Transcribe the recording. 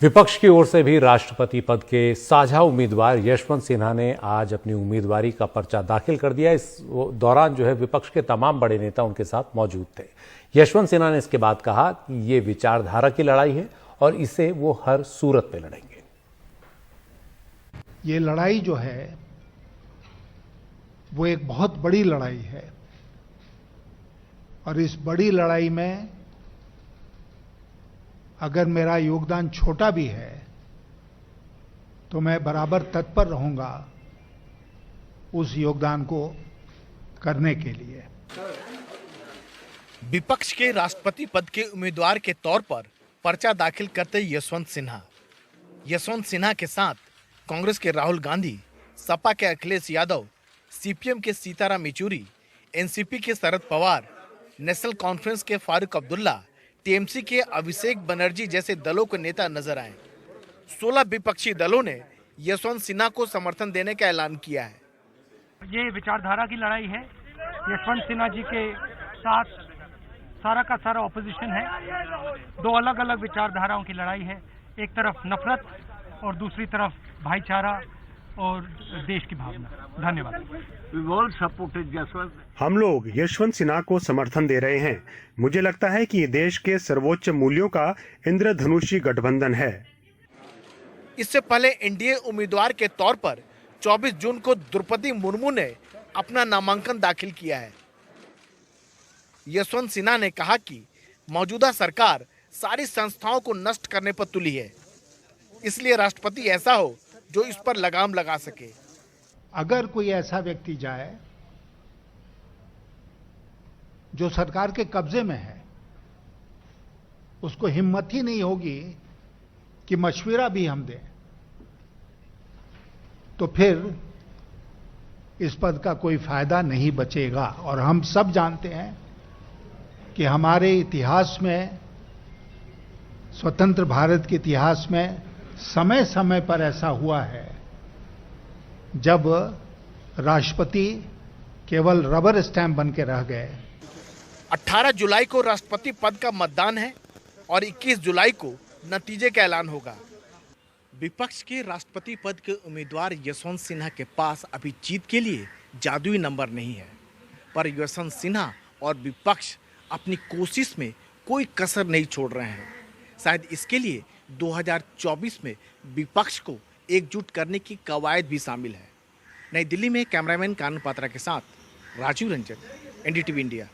विपक्ष की ओर से भी राष्ट्रपति पद के साझा उम्मीदवार यशवंत सिन्हा ने आज अपनी उम्मीदवारी का पर्चा दाखिल कर दिया। इस दौरान विपक्ष के तमाम बड़े नेता उनके साथ मौजूद थे। यशवंत सिन्हा ने इसके बाद कहा कि ये विचारधारा की लड़ाई है और इसे वो हर सूरत में लड़ेंगे। ये लड़ाई जो है वो एक बहुत बड़ी लड़ाई है और इस बड़ी लड़ाई में अगर मेरा योगदान छोटा भी है तो मैं बराबर तत्पर रहूंगा उस योगदान को करने के लिए। विपक्ष के राष्ट्रपति पद के उम्मीदवार के तौर पर पर्चा दाखिल करते यशवंत सिन्हा के साथ कांग्रेस के राहुल गांधी, सपा के अखिलेश यादव, सीपीएम के सीताराम येचुरी, एनसीपी के शरद पवार, नेशनल कॉन्फ्रेंस के फारूक अब्दुल्ला, टीएमसी के अभिषेक बनर्जी जैसे दलों के नेता नजर आए। 16 विपक्षी दलों ने यशवंत सिन्हा को समर्थन देने का ऐलान किया है। ये विचारधारा की लड़ाई है। यशवंत सिन्हा जी के साथ सारा का सारा ऑपोजिशन है। दो अलग अलग विचारधाराओं की लड़ाई है। एक तरफ नफरत और दूसरी तरफ भाईचारा और देश की भावना। धन्यवाद। हम लोग यशवंत सिन्हा को समर्थन दे रहे हैं। मुझे लगता है कि ये देश के सर्वोच्च मूल्यों का इंद्रधनुषी गठबंधन है। इससे पहले एनडीए उम्मीदवार के तौर पर 24 जून को द्रौपदी मुर्मू ने अपना नामांकन दाखिल किया है। यशवंत सिन्हा ने कहा कि मौजूदा सरकार सारी संस्थाओं को नष्ट करने पर तुली है, इसलिए राष्ट्रपति ऐसा हो जो इस पर लगाम लगा सके। अगर कोई ऐसा व्यक्ति जाए जो सरकार के कब्जे में है, उसको हिम्मत ही नहीं होगी कि मशवरा भी हम दें, तो फिर इस पद का कोई फायदा नहीं बचेगा। और हम सब जानते हैं कि हमारे इतिहास में, स्वतंत्र भारत के इतिहास में समय समय पर ऐसा हुआ है जब राष्ट्रपति केवल रबर स्टैंप बन के रह गए। 18 जुलाई को राष्ट्रपति पद का मतदान है और 21 जुलाई को नतीजे का ऐलान होगा। विपक्ष के राष्ट्रपति पद के उम्मीदवार यशवंत सिन्हा के पास अभी जीत के लिए जादुई नंबर नहीं है, पर यशवंत सिन्हा और विपक्ष अपनी कोशिश में कोई कसर नहीं छोड़ रहे हैं। शायद इसके लिए 2024 में विपक्ष को एकजुट करने की कवायद भी शामिल है। नई दिल्ली में कैमरामैन कानन पात्रा के साथ राजीव रंजन, एनडीटीवी इंडिया।